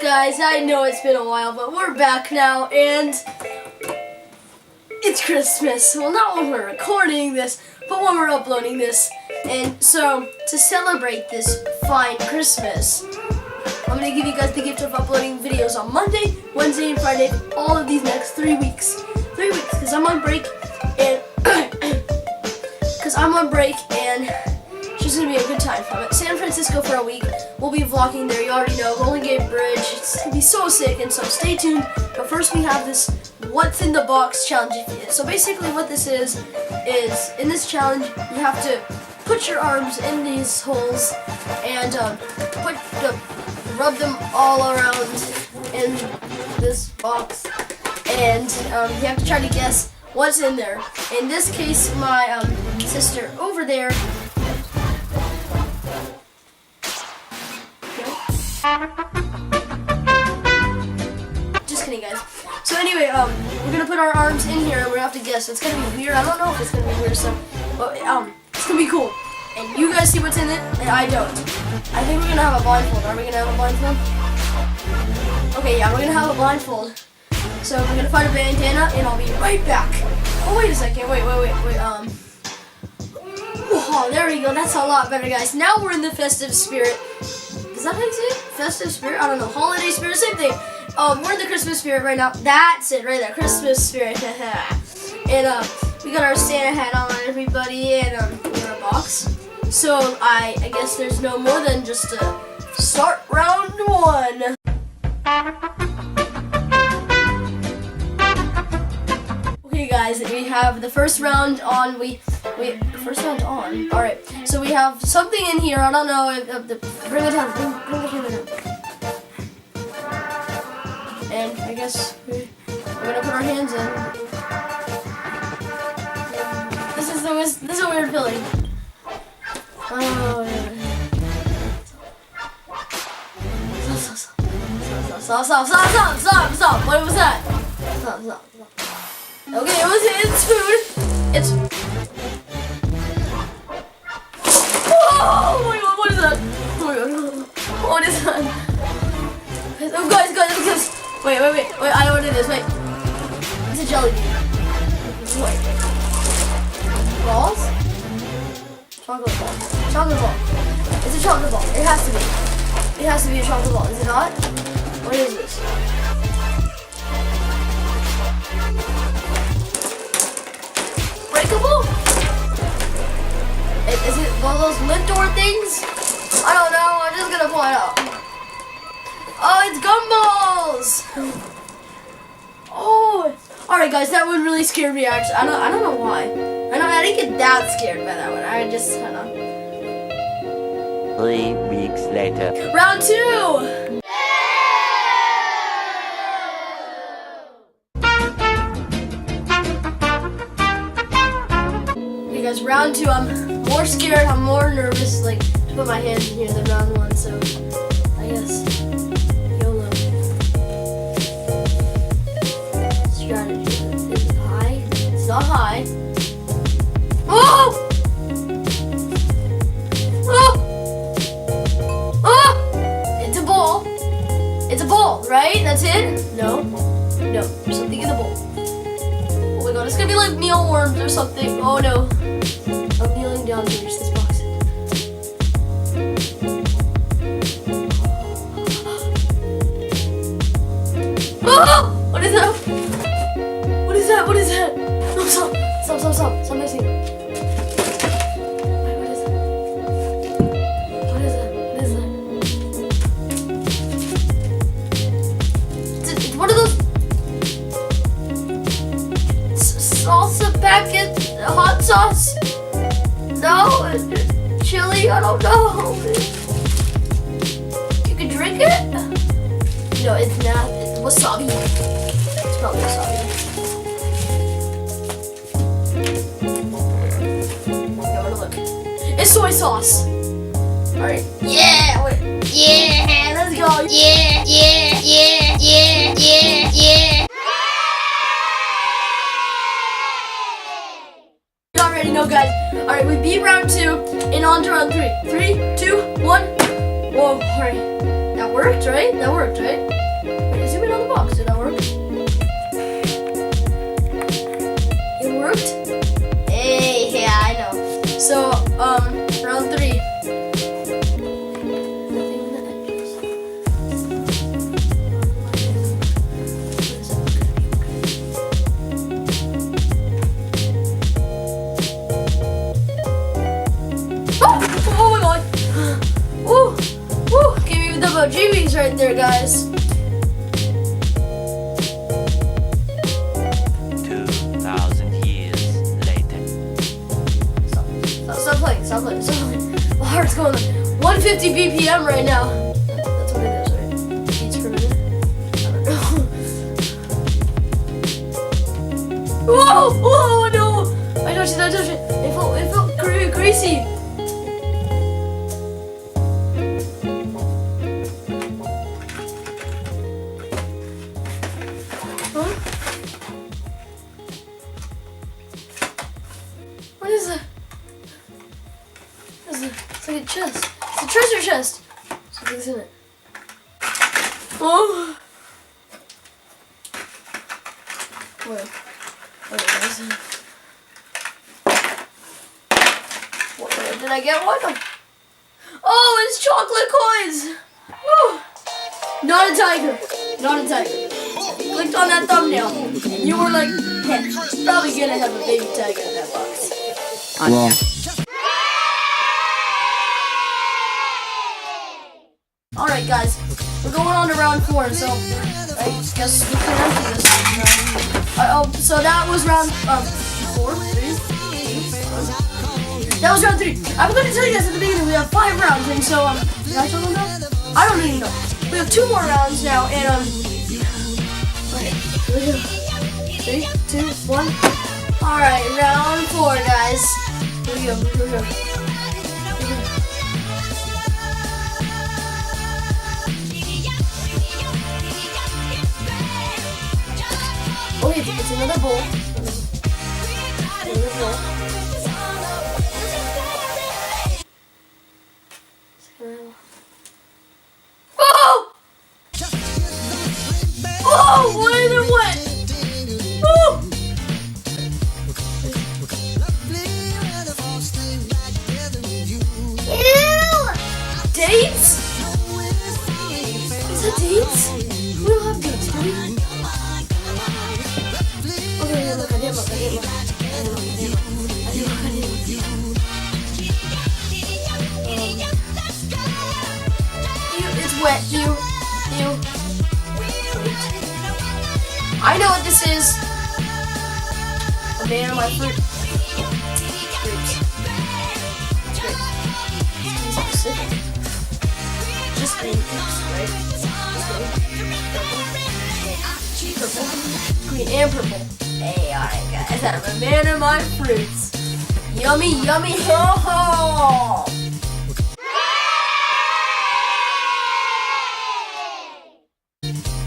guys, I know it's been a while, but we're back now, and it's Christmas. Well, not when we're recording this, but when we're uploading this. And so, to celebrate this fine Christmas, I'm going to give you guys the gift of uploading videos on Monday, Wednesday, and Friday, all of these next 3 weeks. 3 weeks, because I'm on break, and it's just going to be a good time. I'm at San Francisco for a week. We'll be vlogging there, you already know, Golden Gate Bridge. It's going to be so sick, and so stay tuned. But first we have this What's in the Box challenge. So basically what this is in this challenge, you have to put your arms in these holes and rub them all around in this box. And you have to try to guess what's in there. In this case, my sister over there. Just kidding, guys. So anyway, we're gonna put our arms in here and we're gonna have to guess. It's gonna be weird. I don't know if it's gonna be weird, so but it's gonna be cool. And you guys see what's in it, and I don't. I think we're gonna have a blindfold. Are we gonna have a blindfold? Okay, yeah, we're gonna have a blindfold. So we're gonna find a bandana, and I'll be right back. Oh, wait a second. Wait. Oh, there we go. That's a lot better, guys. Now we're in the festive spirit. Is that how you say it? Festive spirit? I don't know. Holiday spirit, same thing. We're in the Christmas spirit right now. That's it, right there. Christmas spirit. And we got our Santa hat on, everybody, and we got our box. So I guess there's no more than just to start round one. Okay, guys, we have the first round on. First round on. All right. So we have something in here. I don't know. Bring it down. Bring the camera down. And I guess we're gonna put our hands in. This is a weird feeling. Oh yeah. Stop. What was that? Stop. Okay, it's food. It's. Oh my god, what is that? Oh my god. What is that? Oh, guys. Wait, I know what it is, wait. It's a jelly bean. Wait. Balls? Chocolate ball. It's a chocolate ball. It has to be. It has to be a chocolate ball, is it not? What is this? Breakable? Is it one of those lid door things? I don't know, I'm just gonna pull it out. Oh, it's gumballs! Oh, alright guys, that one really scared me actually. I don't know why. I didn't get that scared by that one. I just, 3 weeks later. Round 2! Okay guys, round 2, I'm more scared, I'm more nervous, like, to put my hands in here than round 1, so I guess. Not high. Oh! It's a ball. It's a ball, right? That's it? No. There's something in the bowl. Oh my god, it's gonna be like mealworms or something. Oh no. I'm kneeling down to reach this box. Oh! What is that? What is that? No, stop messing. Wait, what is that? It's one of those salsa packet hot sauce? No, chili, I don't know. You can drink it? No, it's not. It's wasabi. It's probably wasabi. It's soy sauce. Alright. Yeah! Let's go! Yeah! You already know, guys. Alright, we beat round 2 and on to round 3. 3, 2, 1. Whoa, alright. That worked, right? That worked, right? Wait, zoom in on the box. Did that work? It worked? Hey, yeah, I know. So, round 3. GBs right there, guys. 2,000 years later. Stop playing. My heart's going 150 BPM right now. That's what it is, right? Beats per minute. I don't know. Whoa, no! I touched it. It felt greasy. What is it? It's like a chest. It's a treasure chest. Something's in it. Oh. Wait, what is it? What, did I get one? Oh, it's chocolate coins. Woo. Not a tiger. Clicked on that thumbnail. You were like, hey, probably gonna have a baby tiger in that box. Well. Alright guys, we're going on to round 4, so I guess we can empty this. So that was round 4, 3, 2, 1. That was round 3. I'm going to tell you guys at the beginning we have 5 rounds, and so did I tell them that? I don't even know. We have 2 more rounds now, and okay, here we go. 3, 2, 1. Alright, round 4, guys. Here we go. Okay, it's another bowl. Oh! Oh, what is it wet? Oh! Ew! Dates? Is that dates? We don't have dates, do we? Okay, look, I didn't look. It's wet, ew. I know what this is. A banana my fruit. Grapes. It's grapes. It's specific. Just green grapes, right? Purple. Green and purple. Hey, alright guys, I'm a man of my fruits. Yummy, ho ho!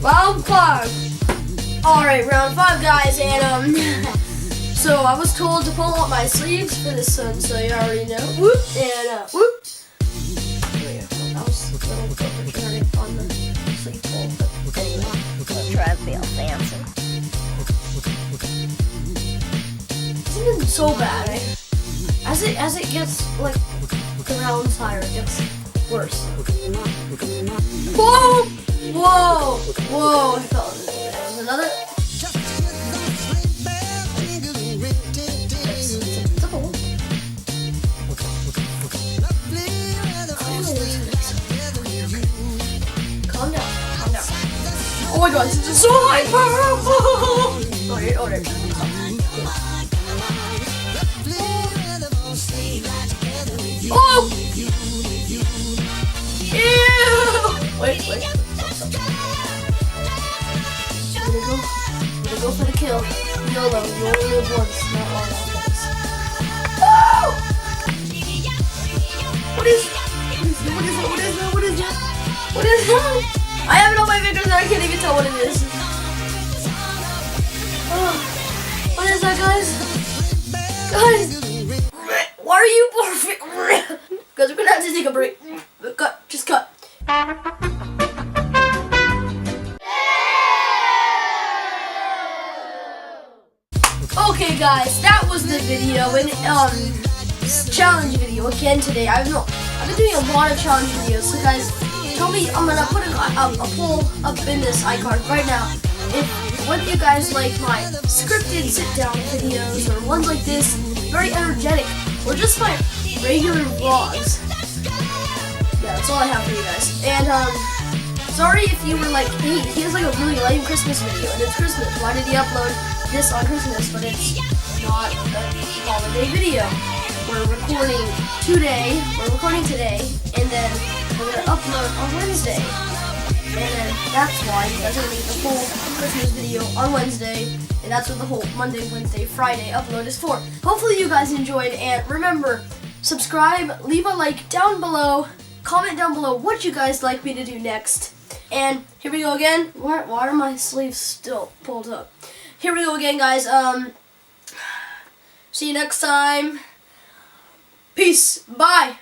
Round 5. Alright, round 5 guys, and so I was told to pull up my sleeves for this one, so you already know. Whoop, and whoop. There we go. I was a little overturning on the sleeve pull, but anyway. We'll try to feel fancy. Isn't it so bad, eh? As it gets like the rounds higher, it gets worse. Whoa! I felt it. There was another. It's a bowl. Calm down. Oh my god, this is so hyper! Okay. Oh! Ew! Wait. Stop. I'm gonna go for the kill. YOLO, you only live once, not long after this. Oh! What is that? I have it on my fingers and I can't even tell what it is. Oh, what is that, guys? Why are you perfect? Guys, we're gonna have to take a break. Just cut. guys, that was the video, and challenge video again today. I've been doing a lot of challenge videos, so guys, tell me. I'm gonna put a poll up in this iCard right now. Whether you guys like my scripted sit-down videos or ones like this, very energetic, or just my regular vlogs. Yeah, that's all I have for you guys. And sorry if you were like, hey, he has like a really lame Christmas video, and it's Christmas. Why did he upload this on Christmas? But it's not a holiday video. We're recording today, and then we're gonna upload on Wednesday. And then that's why you guys are gonna get the full Christmas video on Wednesday, and that's what the whole Monday, Wednesday, Friday upload is for. Hopefully you guys enjoyed, and remember, subscribe, leave a like down below, comment down below what you guys like me to do next. And here we go again. Why are my sleeves still pulled up? Here we go again, guys. See you next time. Peace. Bye.